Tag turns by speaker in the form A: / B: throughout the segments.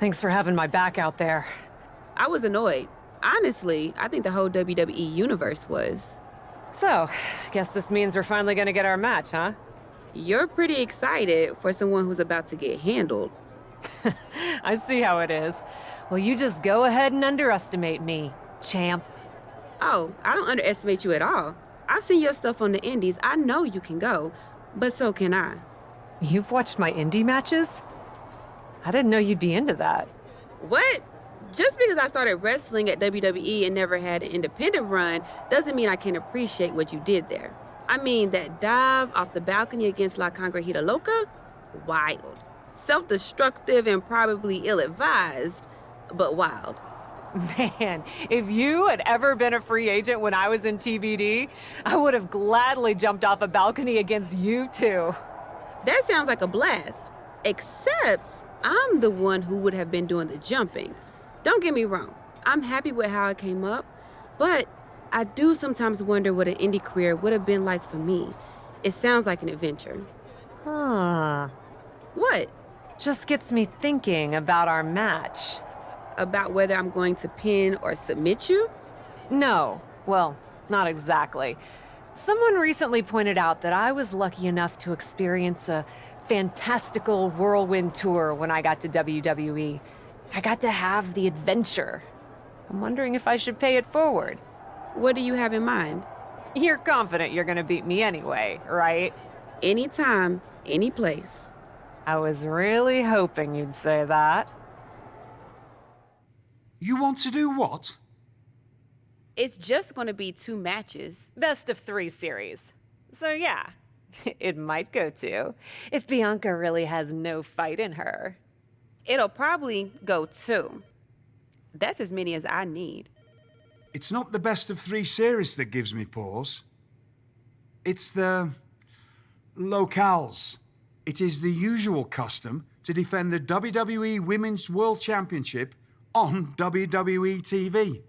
A: Thanks for having my back out there.
B: I was annoyed. Honestly, I think the whole WWE universe was.
A: So, guess this means we're finally gonna get our match, huh?
B: You're pretty excited for someone who's about to get handled.
A: I see how it is. Well, you just go ahead and underestimate me, champ.
B: Oh, I don't underestimate you at all. I've seen your stuff on the indies. I know you can go, but so can I.
A: You've watched my indie matches? I didn't know you'd be into that.
B: What? Just because I started wrestling at WWE and never had an independent run doesn't mean I can't appreciate what you did there. I mean, that dive off the balcony against La Congrejita Loca? Wild. Self-destructive and probably ill-advised, but wild.
A: Man, if you had ever been a free agent when I was in TBD, I would have gladly jumped off a balcony against you too.
B: That sounds like a blast. Except I'm the one who would have been doing the jumping. Don't get me wrong, I'm happy with how it came up, but I do sometimes wonder what an indie career would have been like for me. It sounds like an adventure.
A: Huh.
B: What?
A: Just gets me thinking about our match.
B: About whether I'm going to pin or submit you?
A: No, well, not exactly. Someone recently pointed out that I was lucky enough to experience a fantastical whirlwind tour when I got to WWE. I got to have the adventure. I'm wondering if I should pay it forward.
B: What do you have in mind?
A: You're confident you're gonna beat me anyway, right?
B: Anytime, any place.
A: I was really hoping you'd say that.
C: You want to do what?
B: It's just going to be 2 matches.
A: Best of 3 series. So yeah, it might go to, if Bianca really has no fight in her.
B: It'll probably go 2. That's as many as I need.
C: It's not the best of 3 series that gives me pause. It's the locales. It is the usual custom to defend the WWE Women's World Championship on WWE TV.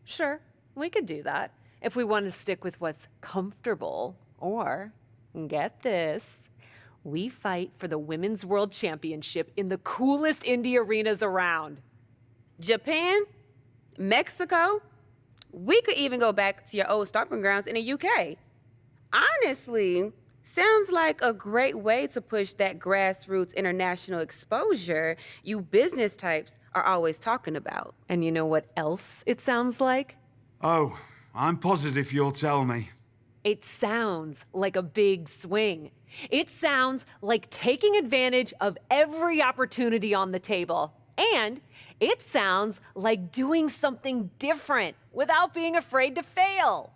A: Sure, we could do that if we want to stick with what's comfortable. Or, get this, we fight for the Women's World Championship in the coolest indie arenas around.
B: Japan? Mexico? We could even go back to your old stomping grounds in the UK. Honestly, sounds like a great way to push that grassroots international exposure you business types are always talking about.
A: And you know what else it sounds like?
C: Oh, I'm positive you'll tell me.
A: It sounds like a big swing. It sounds like taking advantage of every opportunity on the table. And it sounds like doing something different without being afraid to fail.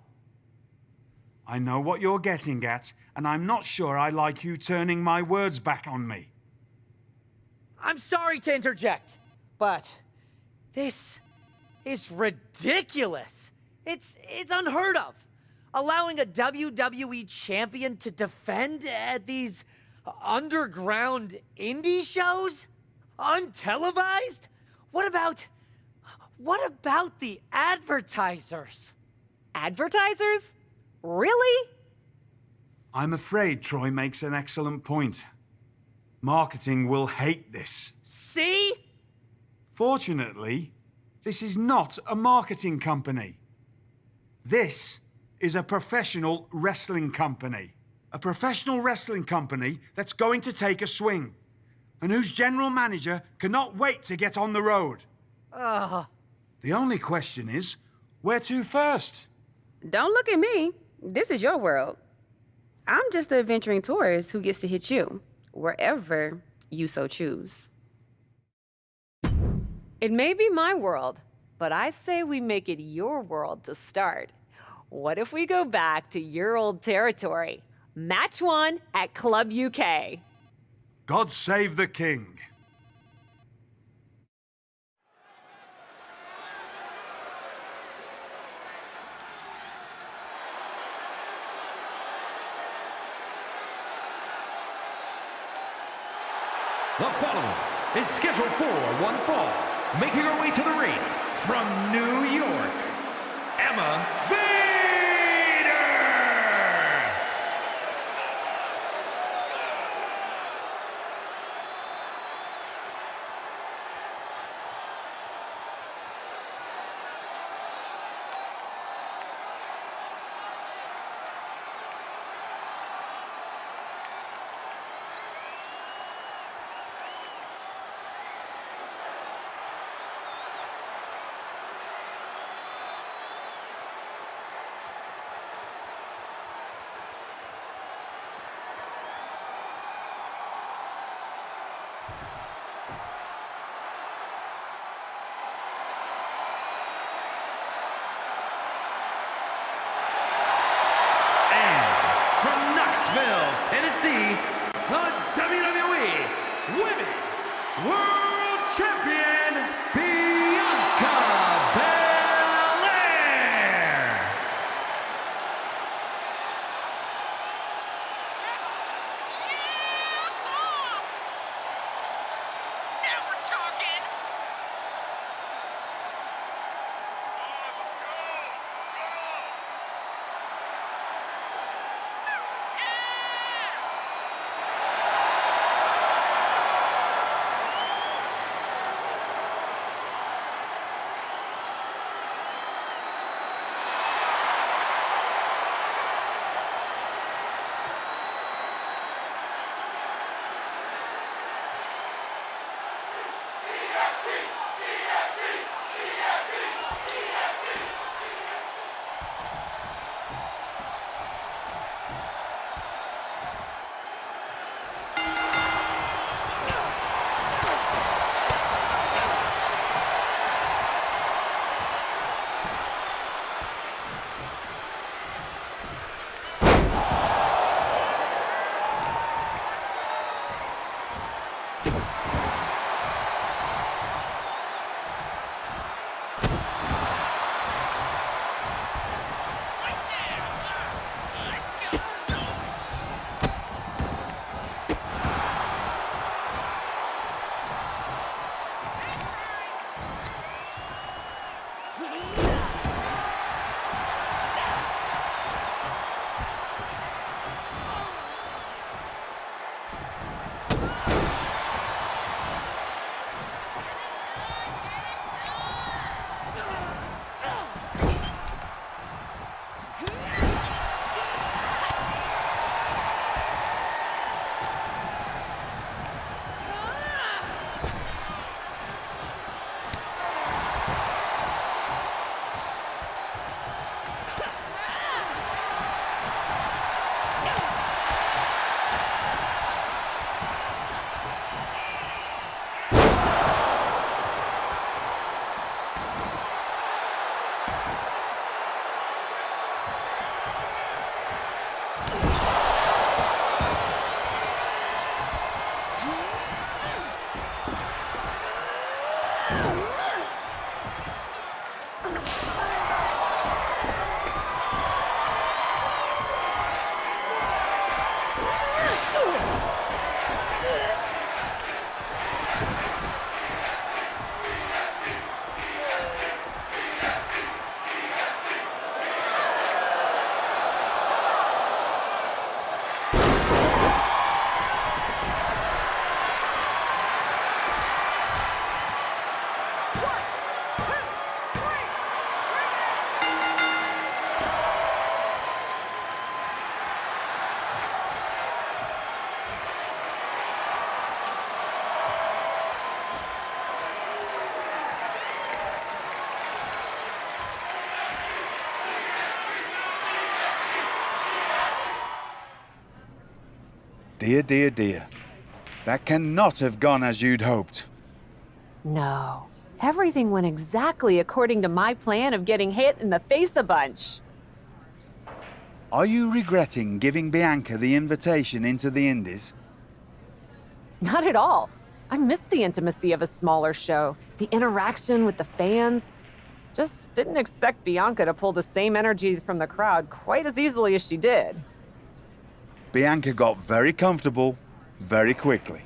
C: I know what you're getting at, and I'm not sure I like you turning my words back on me.
D: I'm sorry to interject, but this is ridiculous. It's unheard of. Allowing a WWE champion to defend at these underground indie shows? Untelevised? What about the advertisers?
A: Advertisers? Really?
C: I'm afraid Troy makes an excellent point. Marketing will hate this.
D: See?
C: Fortunately, this is not a marketing company. This is a professional wrestling company. A professional wrestling company that's going to take a swing, and whose general manager cannot wait to get on the road. The only question is, where to first?
B: Don't look at me. This is your world. I'm just the adventuring tourist who gets to hit you, wherever you so choose.
A: It may be my world, but I say we make it your world to start. What if we go back to your old territory? Match 1 at Club UK.
C: God save the king.
E: The following is scheduled for one fall, making her way to the ring from New York, Emma Vader! Tennessee, the WWE Women's World Champion, Bianca Belair.
F: Now we're talking.
C: Dear, dear, dear. That cannot have gone as you'd hoped.
A: No. Everything went exactly according to my plan of getting hit in the face a bunch.
C: Are you regretting giving Bianca the invitation into the Indies?
A: Not at all. I miss the intimacy of a smaller show, the interaction with the fans. Just didn't expect Bianca to pull the same energy from the crowd quite as easily as she did.
C: Bianca got very comfortable very quickly.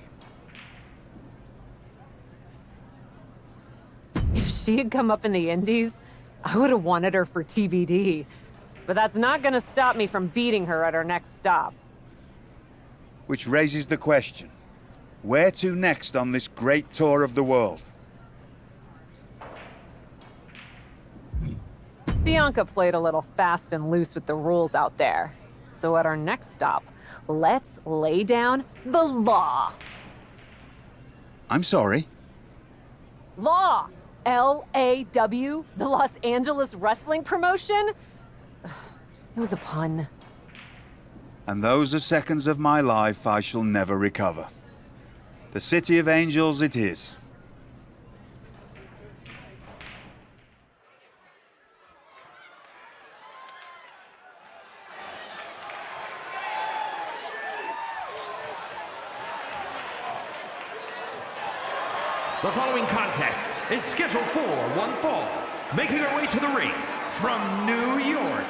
A: If she had come up in the Indies, I would have wanted her for TBD. But that's not gonna stop me from beating her at our next stop.
C: Which raises the question, where to next on this great tour of the world?
A: Bianca played a little fast and loose with the rules out there. So at our next stop, let's lay down the law.
C: I'm sorry.
A: Law! LAW, the Los Angeles Wrestling Promotion? It was a pun.
C: And those are seconds of my life I shall never recover. The City of Angels it is.
E: The following contest is scheduled for one fall. Making her way to the ring from New York,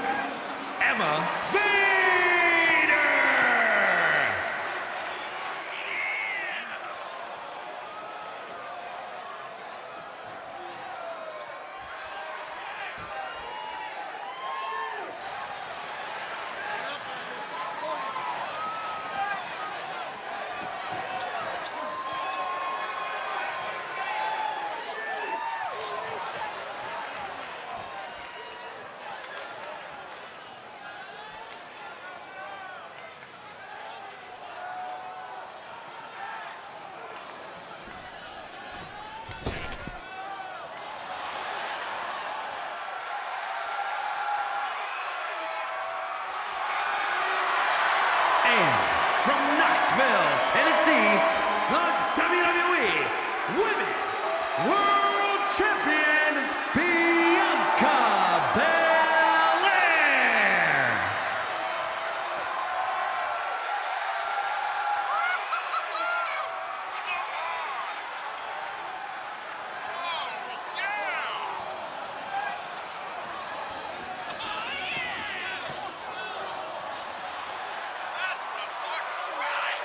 E: Emma Vader! From Knoxville, Tennessee, the WWE Women's World Champion, Bianca Belair.
F: That's what I'm talking about.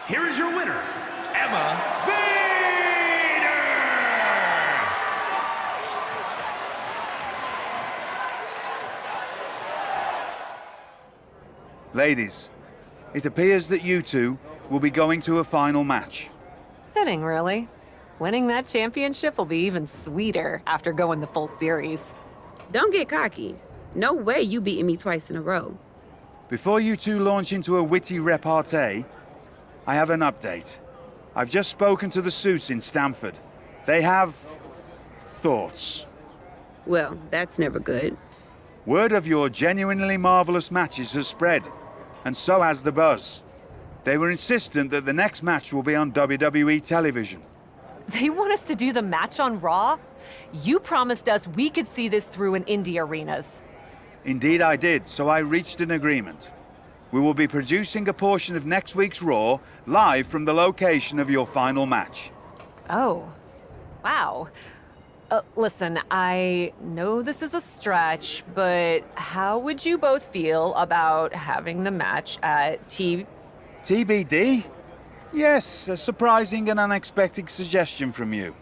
E: Here is your winner, Emma Vader!
G: Ladies, it appears that you two will be going to a final match.
A: Fitting, really. Winning that championship will be even sweeter after going the full series.
B: Don't get cocky. No way you beating me twice in a row.
G: Before you two launch into a witty repartee, I have an update. I've just spoken to the suits in Stamford. They have thoughts.
B: Well, that's never good.
G: Word of your genuinely marvelous matches has spread, and so has the buzz. They were insistent that the next match will be on WWE television.
A: They want us to do the match on Raw? You promised us we could see this through in indie arenas.
G: Indeed I did, so I reached an agreement. We will be producing a portion of next week's Raw live from the location of your final match.
A: Oh, wow. Listen, I know this is a stretch, but how would you both feel about having the match at
G: TBD? Yes, a surprising and unexpected suggestion from you.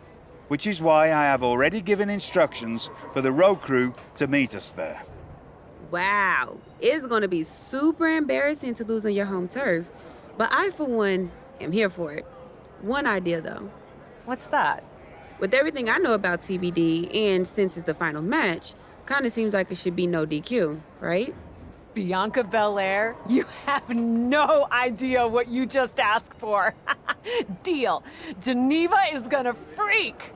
G: Which is why I have already given instructions for the road crew to meet us there.
B: Wow. It's going to be super embarrassing to lose on your home turf. But I, for one, am here for it. One idea, though.
A: What's that?
B: With everything I know about TBD, and since it's the final match, kind of seems like it should be no DQ, right?
A: Bianca Belair? You have no idea what you just asked for. Deal. Geneva is gonna freak.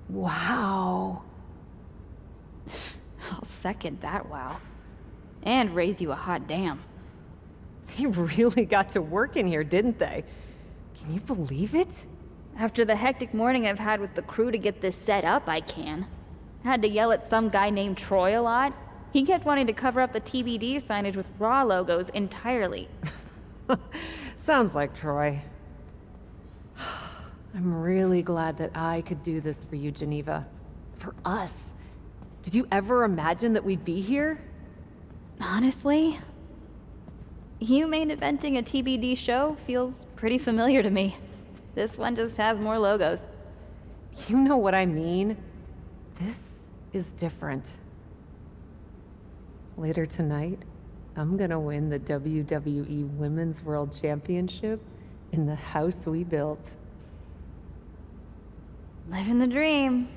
A: Wow.
H: I'll second that wow. And raise you a hot damn.
A: They really got to work in here, didn't they? Can you believe it?
H: After the hectic morning I've had with the crew to get this set up, I can. Had to yell at some guy named Troy a lot. He kept wanting to cover up the TBD signage with Raw logos entirely.
A: Sounds like Troy. I'm really glad that I could do this for you, Geneva. For us. Did you ever imagine that we'd be here?
H: Honestly, you main eventing a TBD show feels pretty familiar to me. This one just has more logos.
A: You know what I mean? This is different. Later tonight, I'm gonna win the WWE Women's World Championship in the house we built.
H: Living the dream.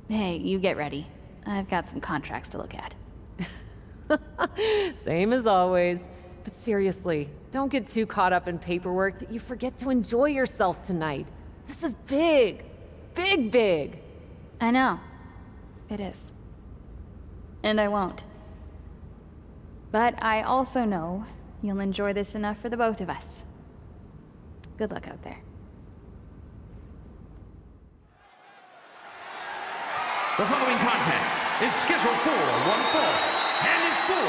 H: Hey, you get ready. I've got some contracts to look at.
A: Same as always. But seriously, don't get too caught up in paperwork that you forget to enjoy yourself tonight. This is big. Big, big.
H: I know. It is. And I won't. But I also know you'll enjoy this enough for the both of us. Good luck out there.
E: The following contest is scheduled for one fall and is for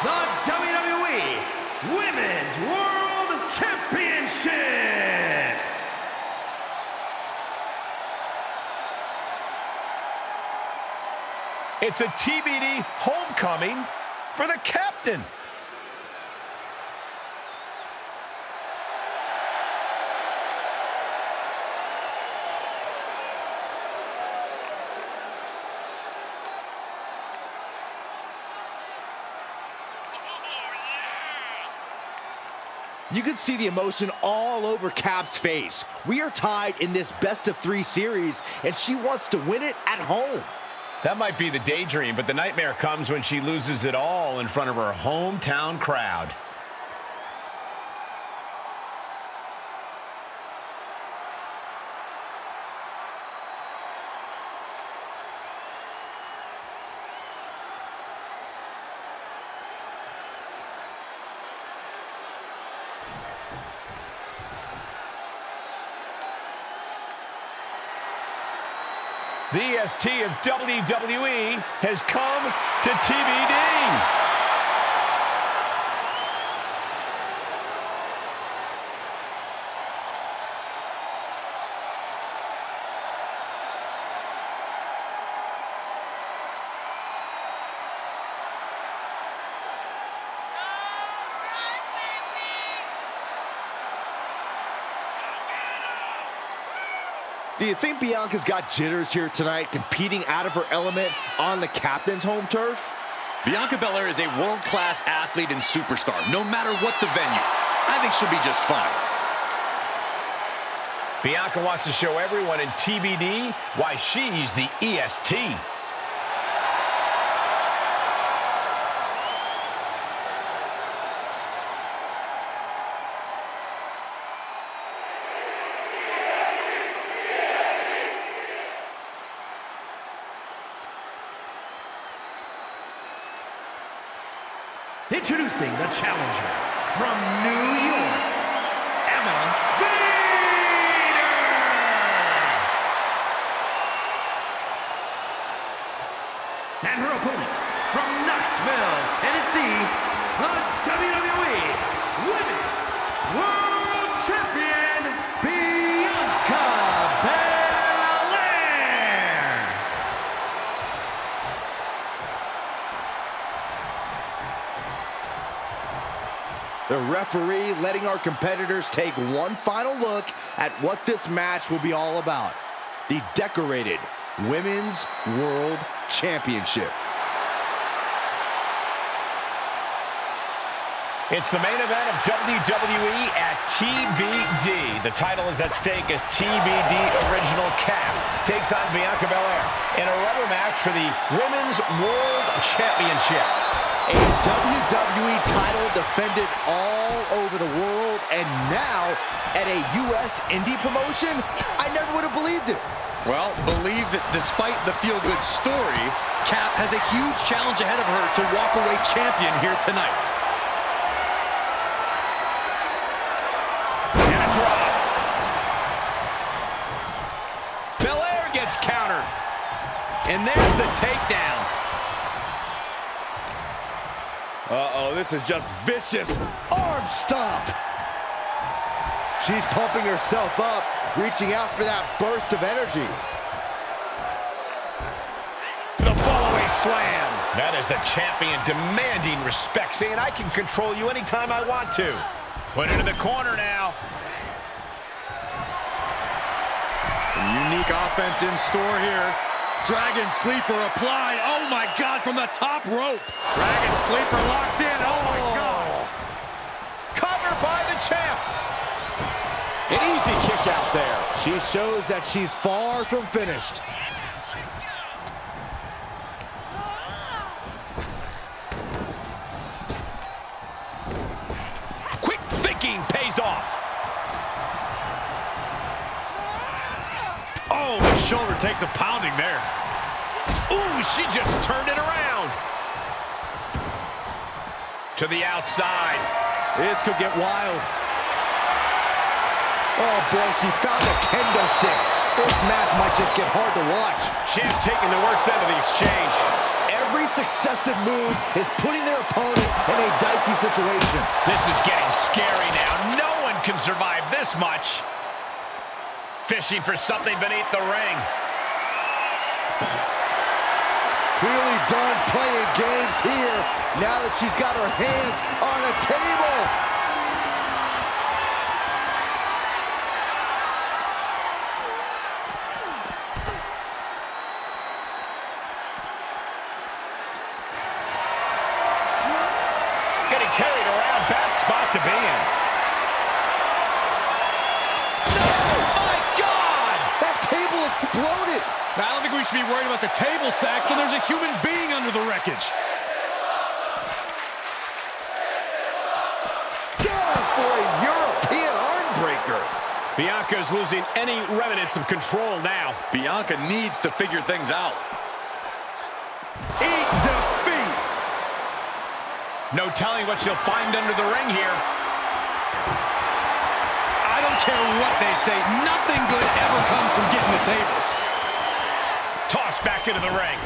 E: the WWE Women's World Championship.
F: It's a TBD homecoming for the captain.
I: You can see the emotion all over Cap's face. We are tied in this best-of-3 series, and she wants to win it at home.
J: That might be the daydream, but the nightmare comes when she loses it all in front of her hometown crowd.
F: The EST of WWE has come to TBD.
I: Do you think Bianca's got jitters here tonight, competing out of her element on the captain's home turf?
K: Bianca Belair is a world-class athlete and superstar, no matter what the venue. I think she'll be just fine.
J: Bianca wants to show everyone in TBD why she's the EST.
E: Introducing the challenger from New York, Emma Vader! And her opponent from Knoxville, Tennessee, the WWE Women's World Champion, Bianca Belair!
I: The referee letting our competitors take one final look at what this match will be all about. The decorated Women's World Championship.
J: It's the main event of WWE at TBD. The title is at stake as TBD Original Cap takes on Bianca Belair in a rubber match for the Women's World Championship.
I: A WWE title defended all over the world, and now at a U.S. indie promotion? I never would have believed it.
K: Well, believe that despite the feel-good story, Cap has a huge challenge ahead of her to walk away champion here tonight.
J: And a drop. Belair gets countered.
K: And there's the takedown. Uh-oh, this is just vicious.
I: Arm stomp. She's pumping herself up, reaching out for that burst of energy.
J: The following slam. That is the champion demanding respect, saying I can control you anytime I want to. Put it in the corner now.
K: Some unique offense in store here. Dragon Sleeper applied. Oh, my God, from the top rope.
J: Dragon Sleeper locked in. Oh, my God.
I: Covered by the champ.
J: An easy kick out there.
I: She shows that she's far from finished.
J: Quick thinking pays off.
K: Oh, the shoulder takes a pounding there.
J: Ooh, she just turned it around. To the outside.
I: This could get wild. Oh, boy, she found a kendo stick. This match might just get hard to watch.
J: Champ taking the worst end of the exchange.
I: Every successive move is putting their opponent in a dicey situation.
J: This is getting scary now. No one can survive this much. Fishing for something beneath the ring.
I: Really done playing games here now that she's got her hands on a table.
J: Getting carried around, bad spot to be in.
I: Exploded.
K: I don't think we should be worried about the table sacks, and there's a human being under the wreckage.
I: Down for a European arm breaker.
J: Bianca's losing any remnants of control now.
K: Bianca needs to figure things out.
J: Eat defeat. No telling what she'll find under the ring here.
K: I don't care what they say. Nothing good ever comes from getting the tables.
J: Tossed back into the ring.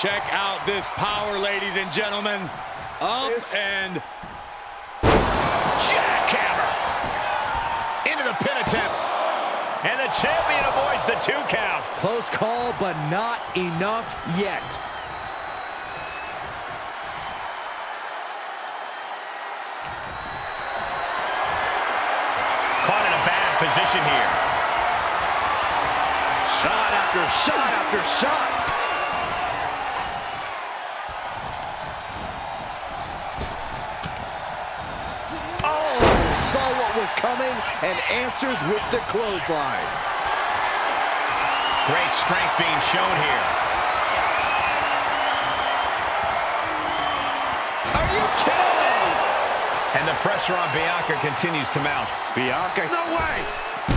K: Check out this power, ladies and gentlemen. Up and...
J: Jackhammer. Into the pin attempt. And the champion avoids the 2 count.
I: Close call, but not enough yet.
J: position here.
I: Shot after shot after shot. Oh, saw what was coming and answers with the clothesline.
J: Great strength being shown here.
I: Are you kidding?
J: And the pressure on Bianca continues to mount.
I: Bianca.
J: No way!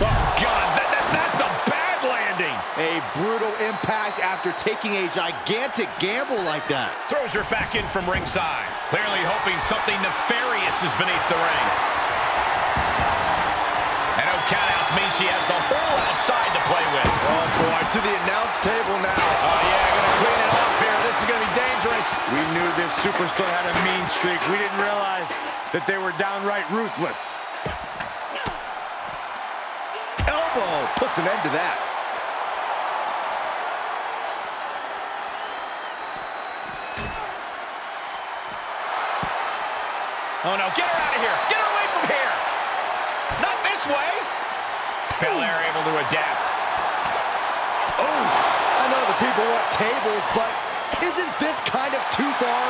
J: Oh, God, that's a bad landing.
I: A brutal impact after taking a gigantic gamble like that.
J: Throws her back in from ringside. Clearly hoping something nefarious is beneath the ring. And no countouts means she has the whole outside to play with.
I: Oh, boy, to the announce table now.
J: Oh, yeah, gonna clean it off here. This is gonna be dangerous.
L: We knew this superstar had a mean streak. We didn't realize that they were downright ruthless.
I: Elbow puts an end to that.
J: Oh, no, get her out of here. Get her away from here. Not this way. Belair able to adapt.
I: Oh, I know the people want tables, but isn't this kind of too far?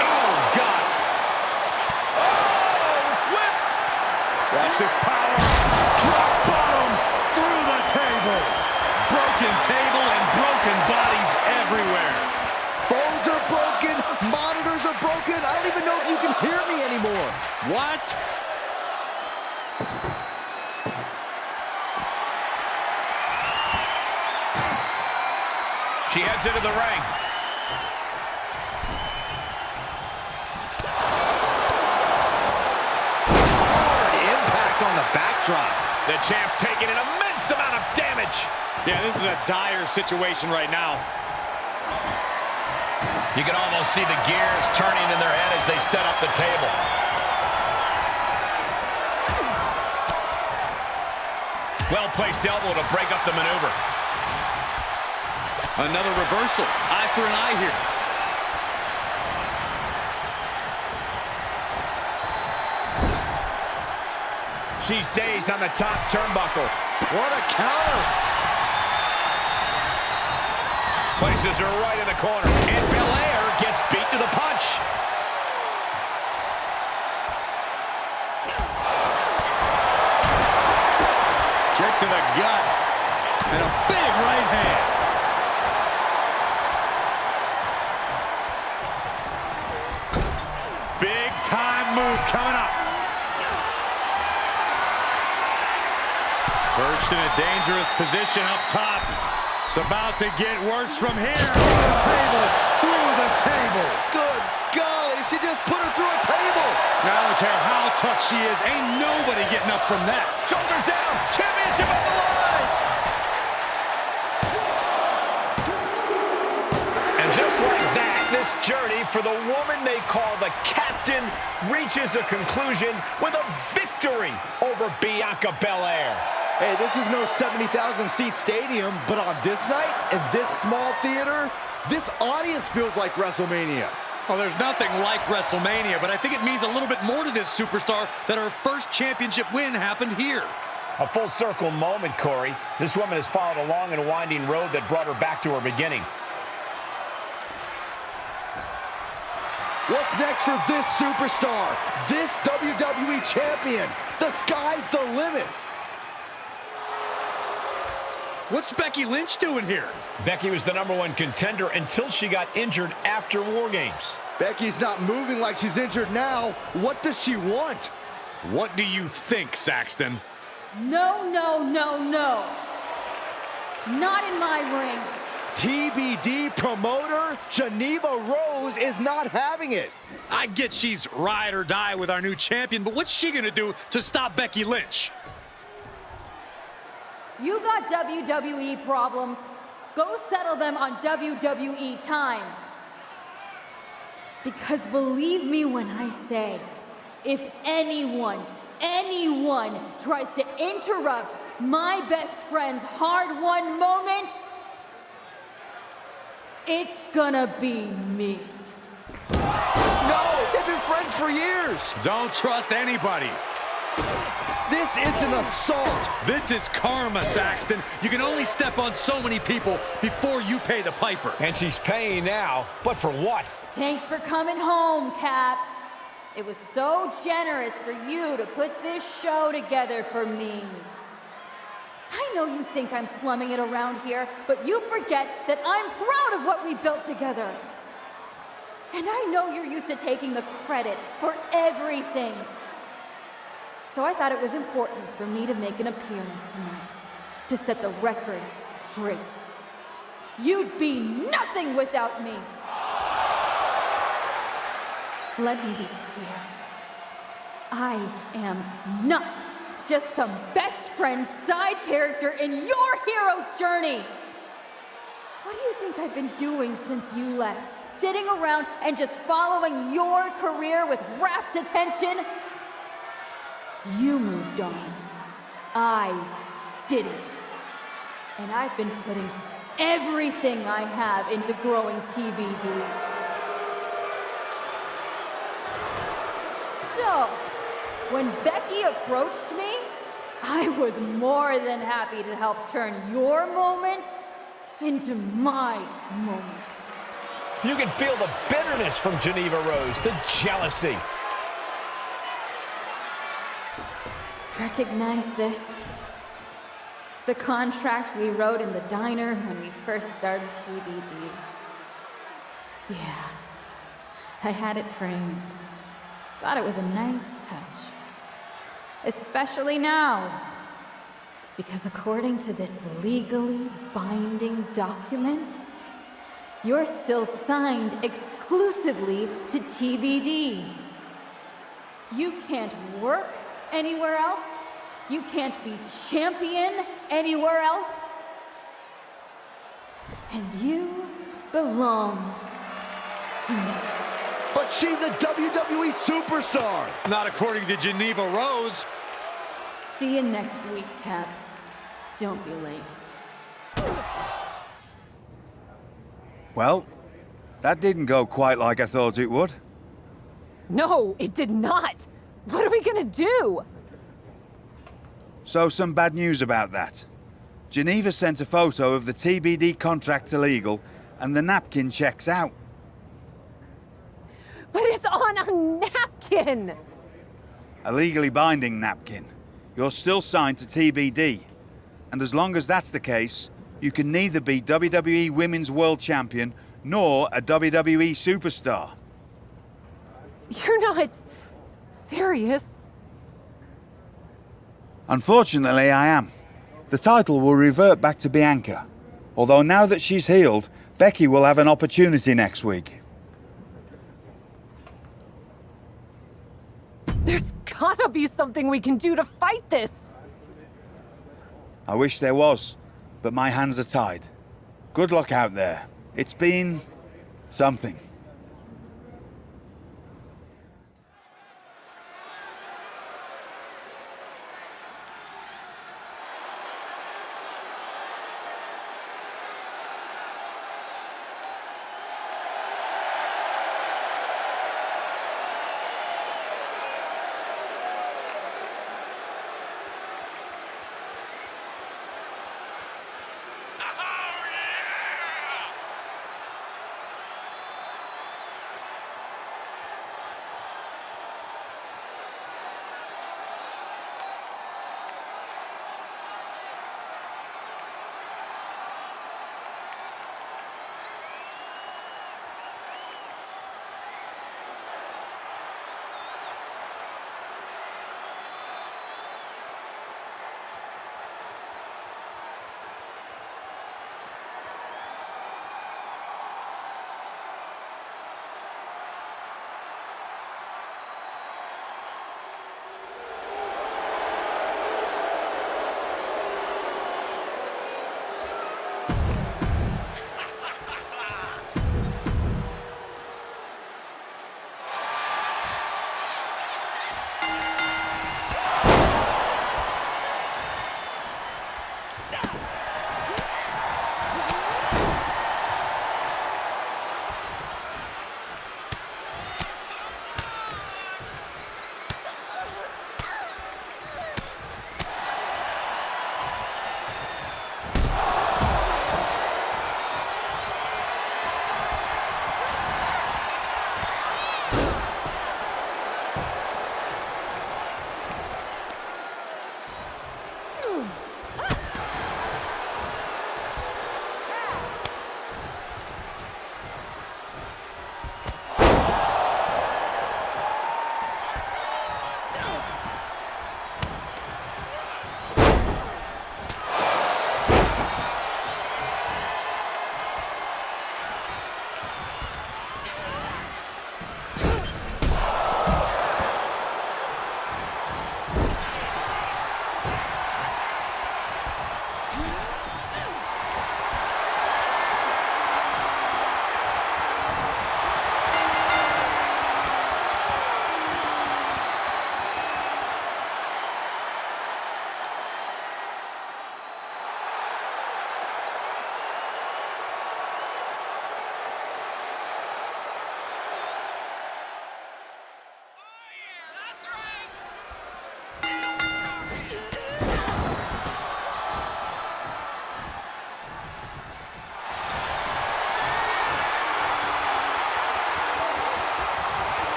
J: Oh, God. Oh, whip.
L: Watch this power. Drop bottom through the table. Broken table and broken bodies everywhere.
I: Phones are broken. Monitors are broken. I don't even know if you can hear me anymore.
L: What?
J: She heads into the ring.
I: Hard impact on the backdrop.
J: The champ's taking an immense amount of damage.
L: Yeah, this is a dire situation right now.
J: You can almost see the gears turning in their head as they set up the table. Well-placed elbow to break up the maneuver.
K: Another reversal. Eye for an eye here.
J: She's dazed on the top turnbuckle.
I: What a counter.
J: Places her right in the corner. And Belair gets beat to the punch.
L: Kick to the gut. And a big right hand. Big time move coming up. Perched in a dangerous position up top. It's about to get worse from here. Through the table.
I: Good golly, she just put her through a table.
L: Now, I don't care how tough she is. Ain't nobody getting up from that.
J: Shoulders down. Championship on the line. And just like that, this journey for the woman they call the Captain reaches a conclusion with a victory over Bianca Belair.
I: Hey, this is no 70,000-seat stadium, but on this night, in this small theater, this audience feels like WrestleMania.
K: Well, there's nothing like WrestleMania, but I think it means a little bit more to this superstar that her first championship win happened here.
J: A full circle moment, Corey. This woman has followed a long and winding road that brought her back to her beginning.
I: What's next for this superstar? This WWE champion? The sky's the limit.
K: What's Becky Lynch doing here?
J: Becky was the #1 contender until she got injured after War Games.
I: Becky's not moving like she's injured now. What does she want?
L: What do you think, Saxton?
M: No, no, no, no. Not in my ring.
I: TBD promoter Geneva Rose is not having it.
K: I get she's ride or die with our new champion, but what's she gonna do to stop Becky Lynch?
M: You got WWE problems. Go settle them on WWE time. Because believe me when I say, if anyone tries to interrupt my best friend's hard-won moment, it's gonna be me.
I: No, they've been friends for years.
L: Don't trust anybody.
I: This is an assault.
K: This is karma, Saxton. You can only step on so many people before you pay the piper.
J: And she's paying now, but for what?
M: Thanks for coming home, Cap. It was so generous for you to put this show together for me. I know you think I'm slumming it around here, but you forget that I'm proud of what we built together. And I know you're used to taking the credit for everything. So I thought it was important for me to make an appearance tonight, to set the record straight. You'd be nothing without me. Let me be clear. I am not just some best friend side character in your hero's journey. What do you think I've been doing since you left? Sitting around and just following your career with rapt attention? You moved on. I didn't. And I've been putting everything I have into growing TBD. So, when Becky approached me, I was more than happy to help turn your moment into my moment.
J: You can feel the bitterness from Geneva Rose, the jealousy.
M: Recognize this? The contract we wrote in the diner when we first started TBD. Yeah, I had it framed. Thought it was a nice touch. Especially now. Because according to this legally binding document, you're still signed exclusively to TBD. You can't work anywhere else. You can't be champion anywhere else. And you belong to me.
I: But she's a WWE superstar.
K: Not according to Geneva Rose.
M: See you next week, Cap. Don't be late.
G: Well, that didn't go quite like I thought it would.
A: No, it did not. What are we gonna do?
G: So some bad news about that. Geneva sent a photo of the TBD contract to legal, and the napkin checks out.
A: But it's on a napkin!
G: A legally binding napkin. You're still signed to TBD. And as long as that's the case, you can neither be WWE Women's World Champion nor a WWE superstar.
A: You're not serious?
G: Unfortunately, I am. The title will revert back to Bianca. Although now that she's healed, Becky will have an opportunity next week.
A: There's gotta be something we can do to fight this!
G: I wish there was, but my hands are tied. Good luck out there. It's been something.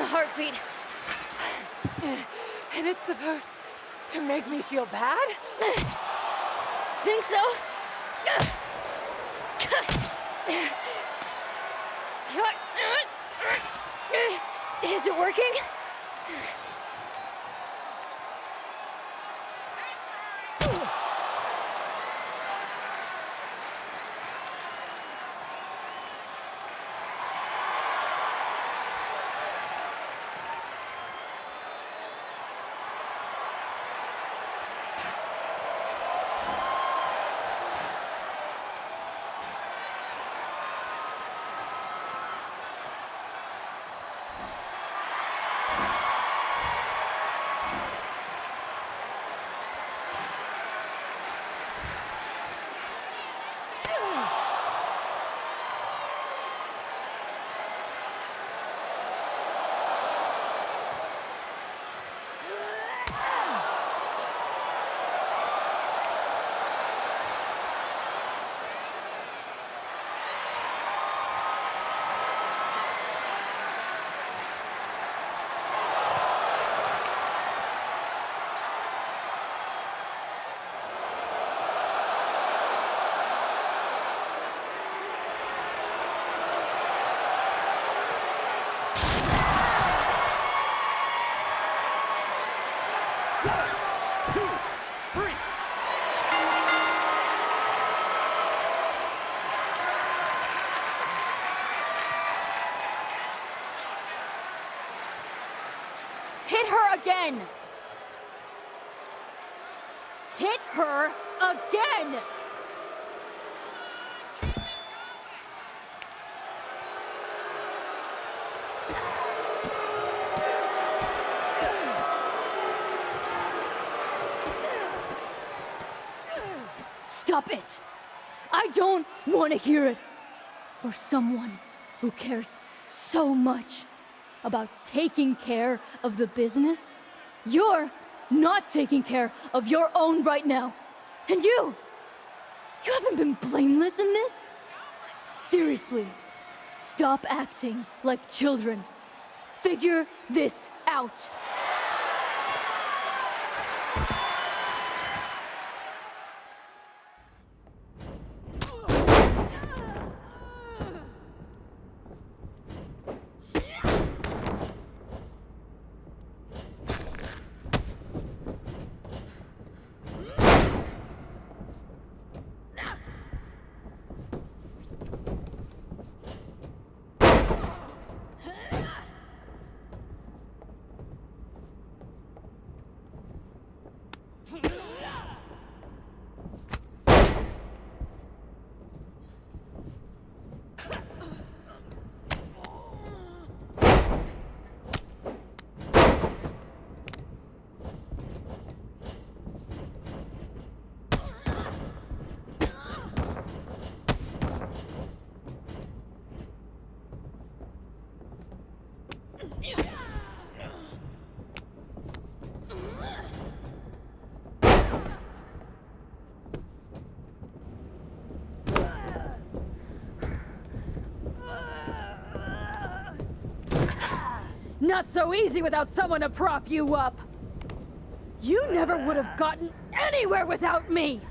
A: heartbeat. And it's supposed to make me feel bad?
M: Think so? Is it working?
N: Hit her again! Hit her again!
M: Stop it! I don't want to hear it. For someone who cares so much about taking care of the business, you're not taking care of your own right now. And you haven't been blameless in this? Seriously, stop acting like children. Figure this out.
N: Not so easy without someone to prop you up. You never would have gotten anywhere without me.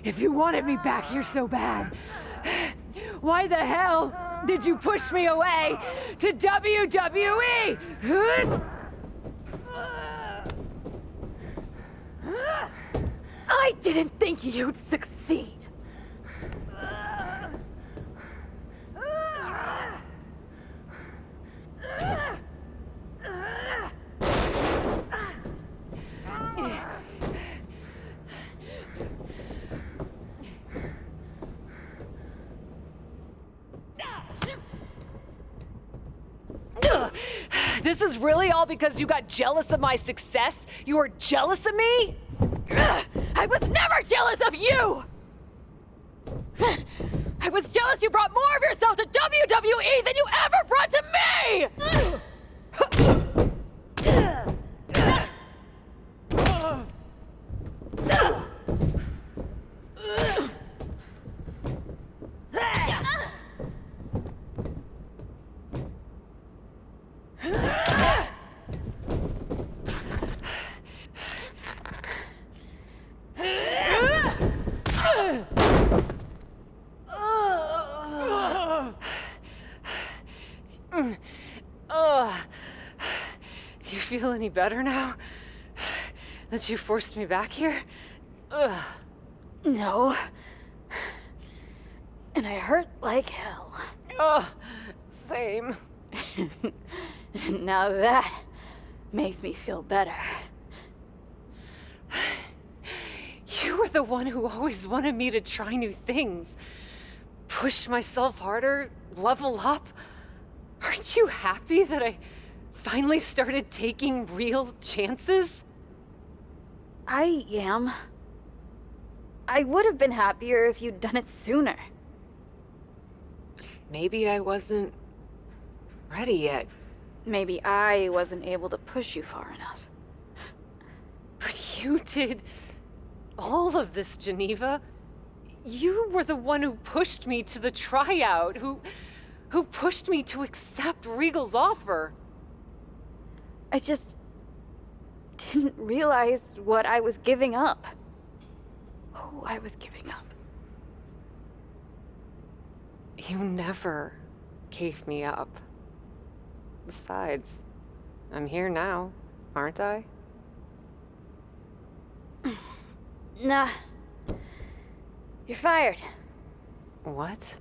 A: If you wanted me back here so bad, why the hell did you push me away to WWE?
N: I didn't think you'd succeed.
A: This is really all because you got jealous of my success? You were jealous of me?
N: I was never jealous of you! I was jealous you brought more of yourself to WWE than you ever brought to me!
A: Do you feel any better now? That you forced me back here? Ugh.
N: No. And I hurt like hell.
A: Ugh, same.
N: Now that makes me feel better.
A: You were the one who always wanted me to try new things. Push myself harder, level up. Aren't you happy that I finally started taking real chances?
N: I am. I would have been happier if you'd done it sooner.
A: Maybe I wasn't ready yet.
N: Maybe I wasn't able to push you far enough.
A: But you did all of this, Geneva. You were the one who pushed me to the tryout, who pushed me to accept Regal's offer.
N: I just didn't realize what I was giving up. Who I was giving up.
A: You never gave me up. Besides, I'm here now, aren't I?
N: Nah. You're fired.
A: What?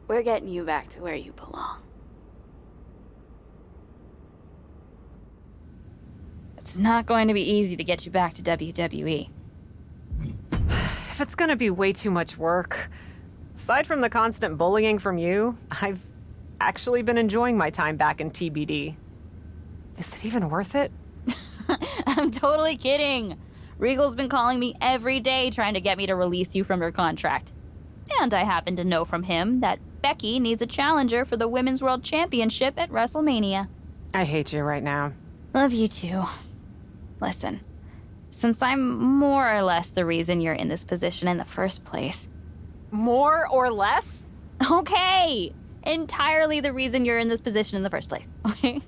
N: We're getting you back to where you belong. It's not going to be easy to get you back to WWE.
A: If it's gonna be way too much work, aside from the constant bullying from you, I've actually been enjoying my time back in TBD. Is it even worth it?
H: I'm totally kidding. Regal's been calling me every day trying to get me to release you from your contract. And I happen to know from him that Becky needs a challenger for the Women's World Championship at WrestleMania.
A: I hate you right now.
H: Love you too. Listen, since I'm more or less the reason you're in this position in the first place.
A: More or less?
H: Okay! Entirely the reason you're in this position in the first place, okay?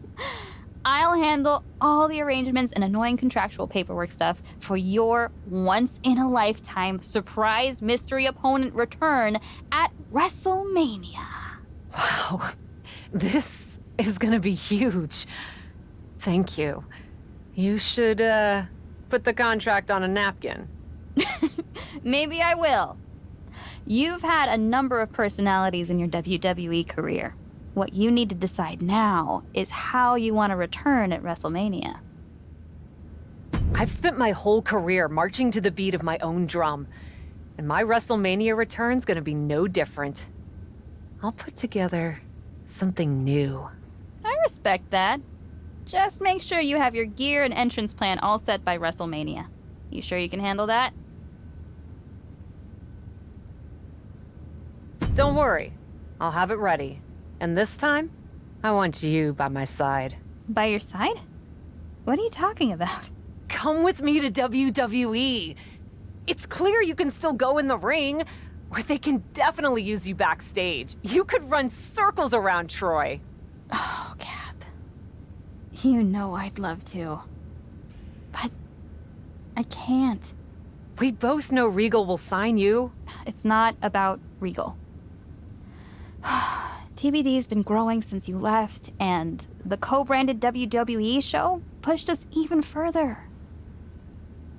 H: I'll handle all the arrangements and annoying contractual paperwork stuff for your once-in-a-lifetime surprise mystery opponent return at WrestleMania.
A: Wow, this is gonna be huge. Thank you. You should, put the contract on a napkin.
H: Maybe I will. You've had a number of personalities in your WWE career. What you need to decide now is how you want to return at WrestleMania.
A: I've spent my whole career marching to the beat of my own drum, and my WrestleMania return's gonna be no different. I'll put together something new.
H: I respect that. Just make sure you have your gear and entrance plan all set by WrestleMania. You sure you can handle that?
A: Don't worry, I'll have it ready. And this time, I want you by my side.
H: By your side? What are you talking about?
A: Come with me to WWE. It's clear you can still go in the ring, or they can definitely use you backstage. You could run circles around Troy.
H: Oh, Cap. You know I'd love to. But I can't.
A: We both know Regal will sign you.
H: It's not about Regal. TBD's been growing since you left, and the co-branded WWE show pushed us even further.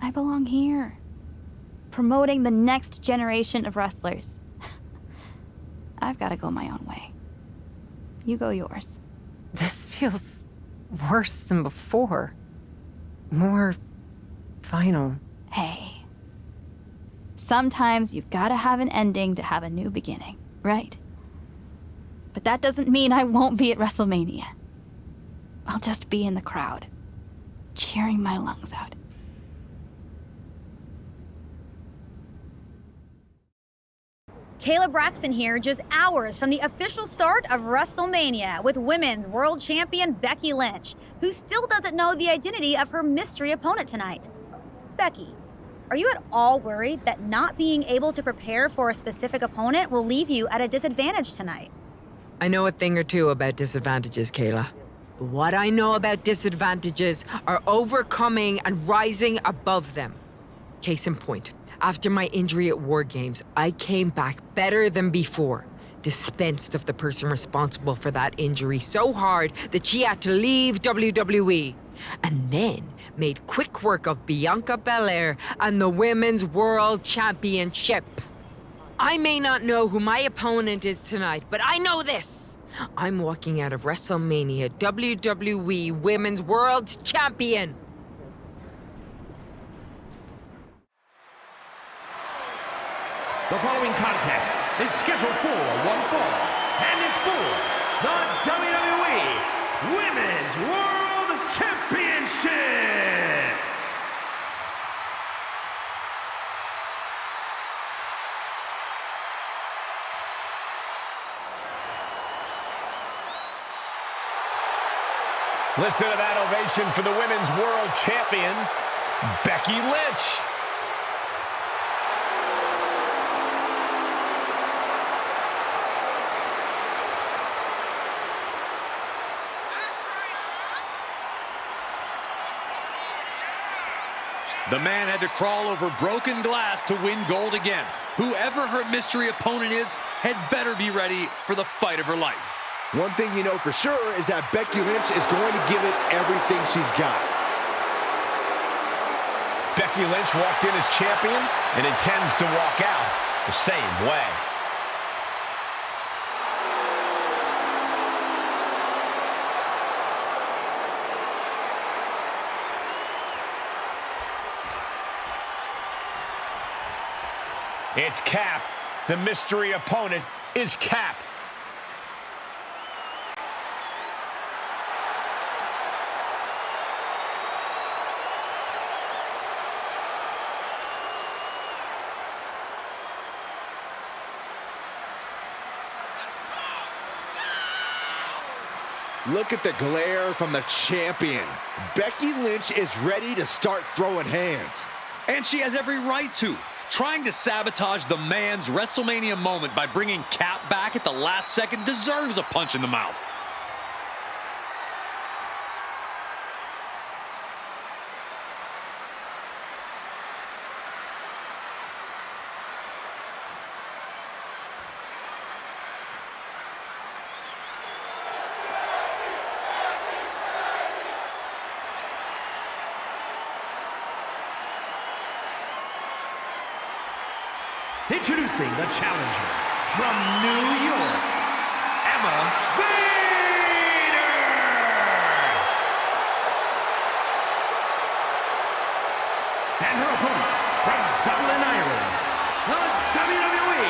H: I belong here, promoting the next generation of wrestlers. I've got to go my own way. You go yours.
A: This feels worse than before. More final.
H: Hey, sometimes you've got to have an ending to have a new beginning, right? But that doesn't mean I won't be at WrestleMania. I'll just be in the crowd, cheering my lungs out.
O: Kayla Braxton here, just hours from the official start of WrestleMania with Women's World Champion Becky Lynch, who still doesn't know the identity of her mystery opponent tonight. Becky, are you at all worried that not being able to prepare for a specific opponent will leave you at a disadvantage tonight?
P: I know a thing or two about disadvantages, Kayla. But what I know about disadvantages are overcoming and rising above them. Case in point, after my injury at War Games, I came back better than before. Dispensed of the person responsible for that injury so hard that she had to leave WWE. And then made quick work of Bianca Belair and the Women's World Championship. I may not know who my opponent is tonight, but I know this. I'm walking out of WrestleMania WWE Women's World Champion.
E: The following contest is scheduled for one fall and is for the WWE Women's World Championship.
J: Listen to that ovation for the Women's World Champion, Becky Lynch.
K: The man had to crawl over broken glass to win gold again. Whoever her mystery opponent is had better be ready for the fight of her life.
I: One thing you know for sure is that Becky Lynch is going to give it everything she's got.
J: Becky Lynch walked in as champion and intends to walk out the same way. It's Cap. The mystery opponent is Cap.
I: Look at the glare from the champion. Becky Lynch is ready to start throwing hands.
K: And she has every right to. Trying to sabotage the man's WrestleMania moment by bringing Cap back at the last second deserves a punch in the mouth.
E: Introducing the challenger from New York, Emma Vader! And her opponent from Dublin, Ireland, the WWE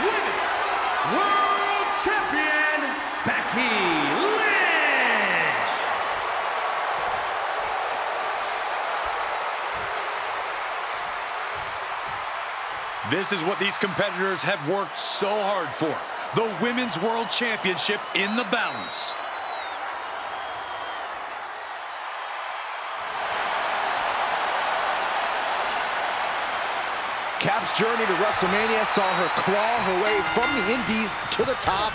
E: Women's World Champion, Becky Lynch!
K: This is what these competitors have worked so hard for. The Women's World Championship in the balance.
I: Cap's journey to WrestleMania saw her claw her way from the Indies to the top,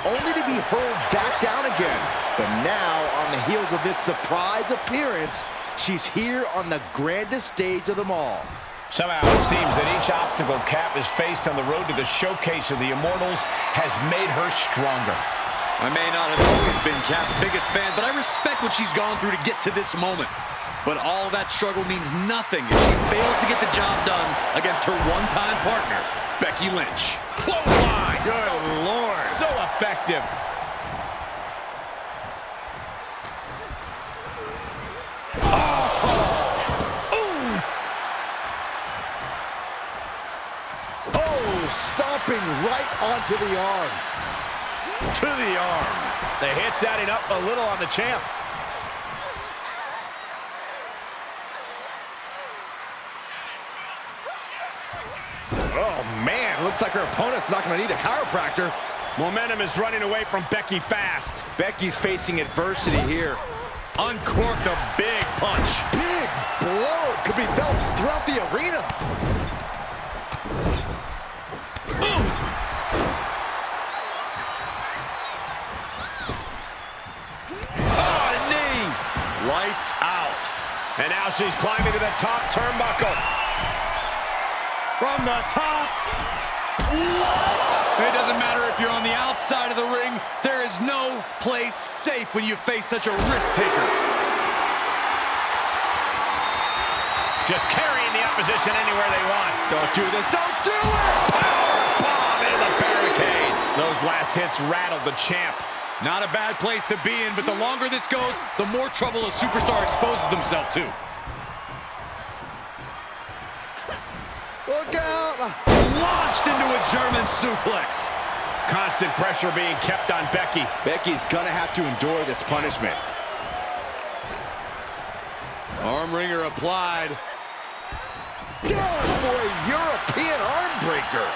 I: only to be hurled back down again. But now, on the heels of this surprise appearance, she's here on the grandest stage of them all.
J: Somehow it seems that each obstacle Cap has faced on the road to the showcase of the Immortals has made her stronger.
K: I may not have always been Cap's biggest fan, but I respect what she's gone through to get to this moment. But all that struggle means nothing if she fails to get the job done against her one-time partner, Becky Lynch.
J: Clothesline!
K: Good Lord!
J: So effective.
I: Stomping right onto the arm.
J: To the arm. The hit's adding up a little on the champ.
F: Oh, man. Looks like her opponent's not going to need a chiropractor.
J: Momentum is running away from Becky fast. Becky's facing adversity here. Uncorked a big punch.
I: Big blow could be felt throughout the arena.
J: Lights out. And now she's climbing to the top turnbuckle.
K: From the top. What? It doesn't matter if you're on the outside of the ring. There is no place safe when you face such a risk taker.
J: Just carrying the opposition anywhere they want.
F: Don't do this. Don't do it!
J: Power bomb into the barricade. Those last hits rattled the champ.
K: Not a bad place to be in, but the longer this goes, the more trouble a superstar exposes themselves to.
I: Look out!
K: Launched into a German suplex.
J: Constant pressure being kept on Becky.
I: Becky's gonna have to endure this punishment.
K: Arm wringer applied.
I: Down for a European arm breaker.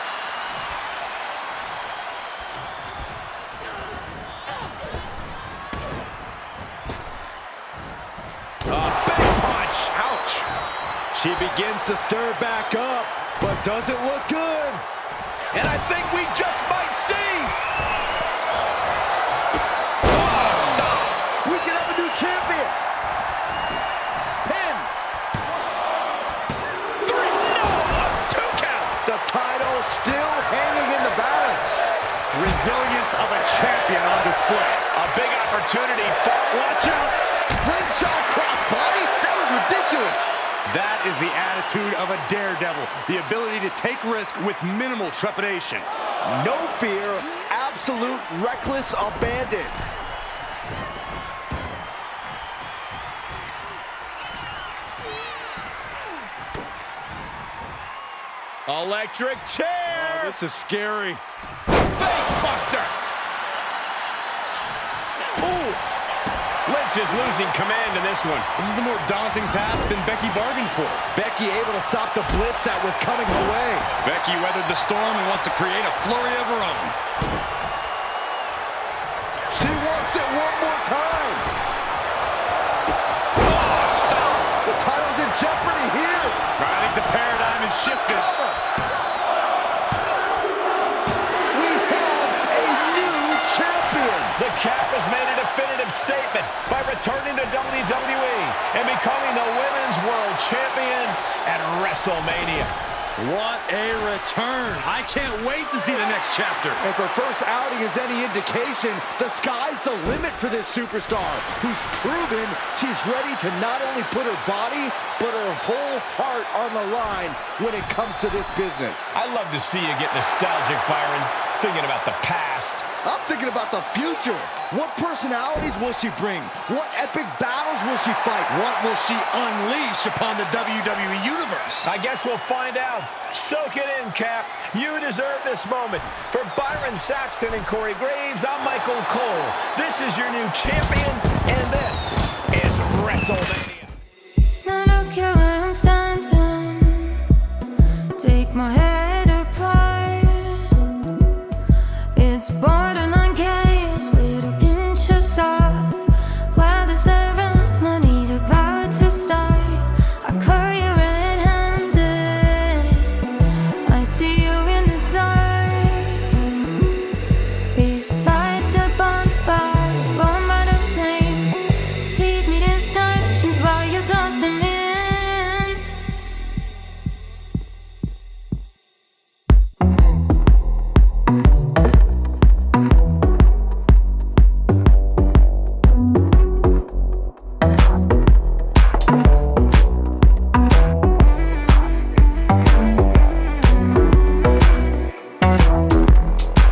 I: She begins to stir back up, but doesn't look good.
F: And I think we just might see.
J: Oh, stop.
I: We can have a new champion. Pin.
F: 3, no, 2 count.
I: The title still hanging in the balance.
J: Resilience of a champion on display. A big opportunity. Watch out.
I: Slingshot crossbody. That was ridiculous.
K: That is the attitude of a daredevil, the ability to take risk with minimal trepidation.
I: No fear, absolute reckless abandon.
J: Electric chair.
K: Oh, this is scary.
J: Face buster.
I: Oof.
J: Lynch is losing command in this one.
K: This is a more daunting task than Becky bargained for.
I: Becky able to stop the blitz that was coming her way.
K: Becky weathered the storm and wants to create a flurry of her own.
I: She wants it one more time.
J: Oh, stop.
I: The title's in jeopardy here.
K: I think the paradigm is shifted.
I: Cover. We have a new champion.
J: The Cap has made a definitive statement by returning to WWE and becoming the Women's World Champion at WrestleMania.
K: What a return. I can't wait to see the next chapter.
I: If her first outing is any indication, the sky's the limit for this superstar, who's proven she's ready to not only put her body, but her whole heart on the line when it comes to this business.
J: I love to see you get nostalgic, Byron, thinking about the past.
I: I'm thinking about the future. What personalities will she bring? What epic battles will she fight?
K: What will she unleash upon the WWE Universe?
J: I guess we'll find out. Soak it in, Cap. You deserve this moment. For Byron Saxton and Corey Graves, I'm Michael Cole. This is your new champion, and this is WrestleMania.